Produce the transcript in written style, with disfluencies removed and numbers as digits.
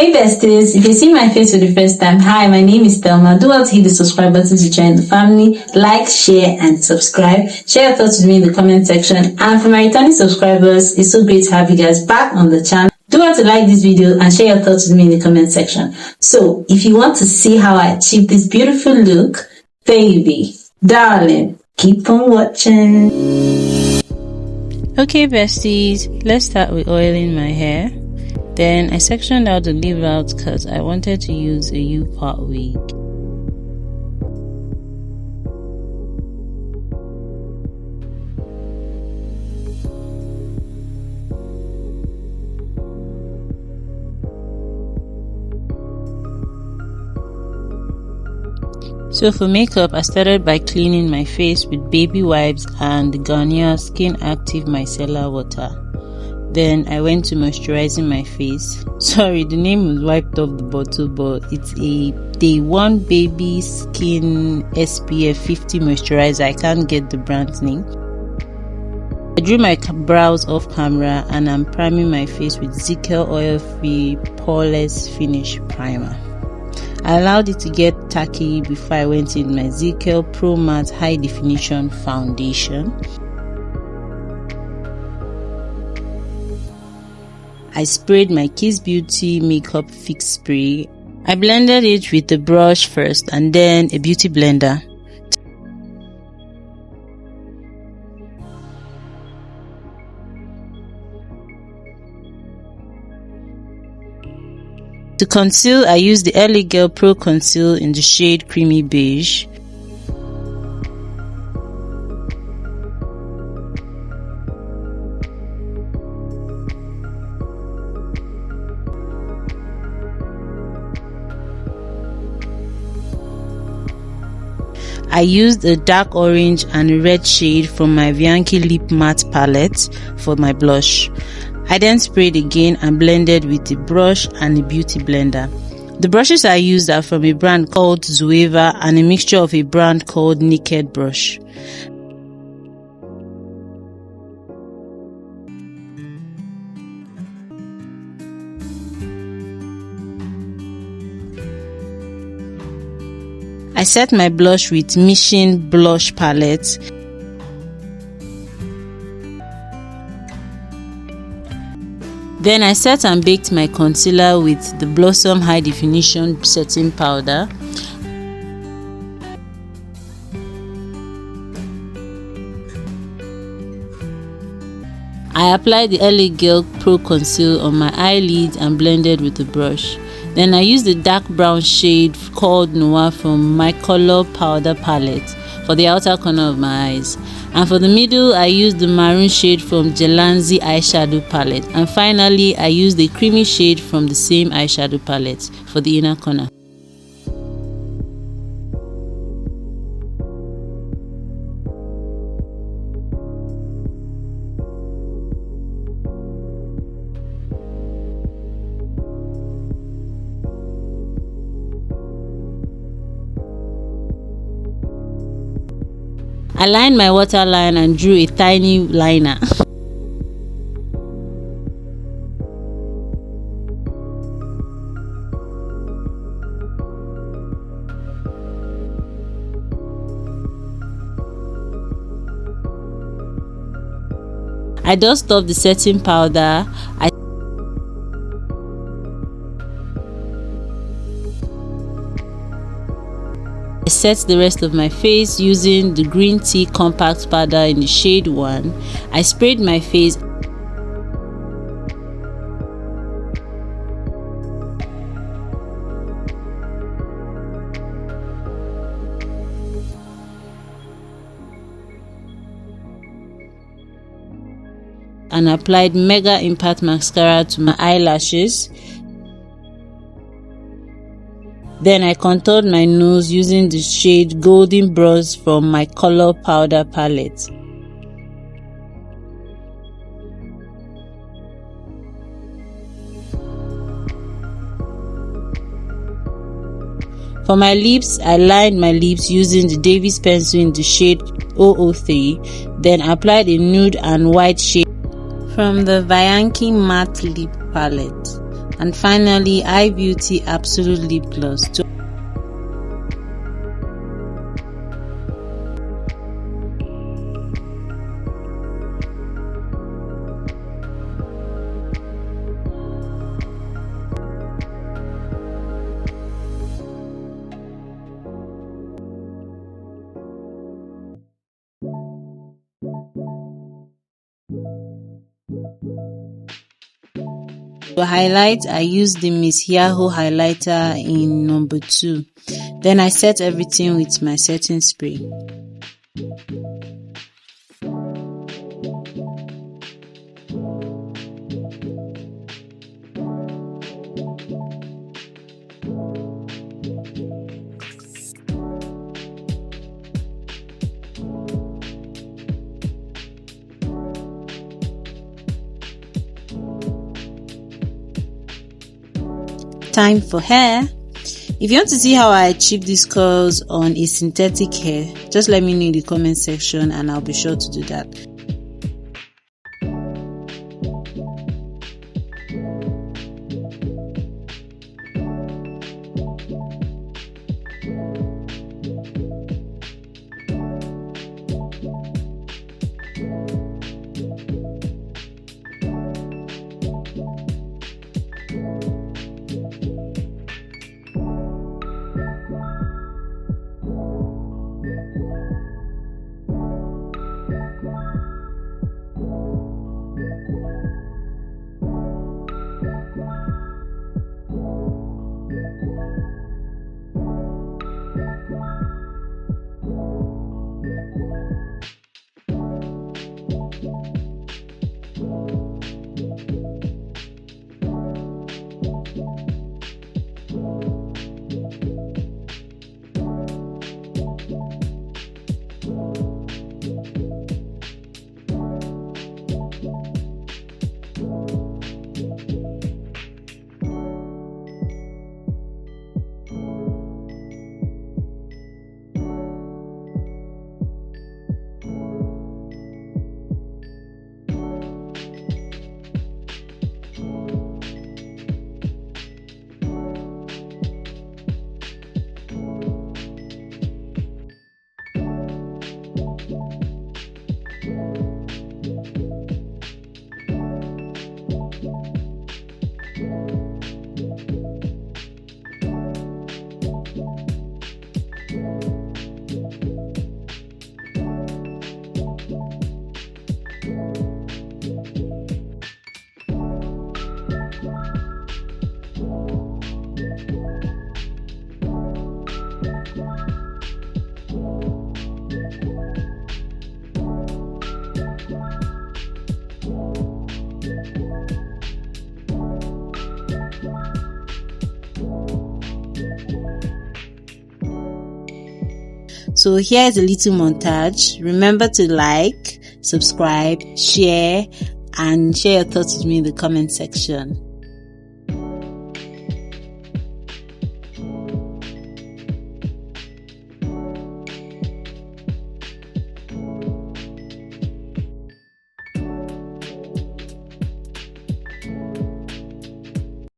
Hey besties, if you see my face for the first time, hi, my name is Thelma. Do well to hit the subscribe button to join the family. Like, share, and subscribe. Share your thoughts with me in the comment section. And for my returning subscribers, it's so great to have you guys back on the channel. Do well to like this video and share your thoughts with me in the comment section. So, if you want to see how I achieved this beautiful look, baby, darling, keep on watching. Okay besties, let's start with oiling my hair. Then I sectioned out the leave out because I wanted to use a U-part wig. So for makeup, I started by cleaning my face with baby wipes and the Garnier Skin Active Micellar Water. Then I went to moisturizing my face. Sorry, the name was wiped off the bottle, but it's a Day One Baby Skin SPF 50 moisturizer. I can't get the brand name. I drew my brows off camera and I'm priming my face with Zekel Oil Free Poreless Finish Primer. I allowed it to get tacky before I went in my Zekel Pro Matte High Definition Foundation. I sprayed my Kiss Beauty Makeup Fix Spray. I blended it with a brush first and then a beauty blender. To conceal, I used the LA Girl Pro Conceal in the shade Creamy Beige. I used a dark orange and a red shade from my Vianchi Lip Matte palette for my blush. I then sprayed again and blended with a brush and a beauty blender. The brushes I used are from a brand called Zoeva and a mixture of a brand called Naked Brush. I set my blush with Mission Blush Palette. Then I set and baked my concealer with the Blossom High Definition Setting Powder. I applied the LA Girl Pro Conceal on my eyelid and blended with the brush. Then I used the dark brown shade called Noir from my Color Powder palette for the outer corner of my eyes. And for the middle, I used the maroon shade from Jelanzi eyeshadow palette. And finally, I used the creamy shade from the same eyeshadow palette for the inner corner. I lined my waterline and drew a tiny liner. I dusted off the setting powder. I set the rest of my face using the green tea compact powder in the shade 1. I sprayed my face and applied Mega Impact Mascara to my eyelashes. Then I contoured my nose using the shade Golden Bronze from my Color Powder palette. For my lips, I lined my lips using the Davis pencil in the shade 003, then applied a nude and white shade from the Vianchi Matte Lip Palette. And finally, iBeauty Absolute Lip Gloss. To highlight, I used the Miss Yahoo highlighter in number 2. Then I set everything with my setting spray. Time for hair. If you want to see how I achieve these curls on a synthetic hair, just let me know in the comment section and I'll be sure to do that. So here's a little montage. Remember to like, subscribe, share, and share your thoughts with me in the comment section.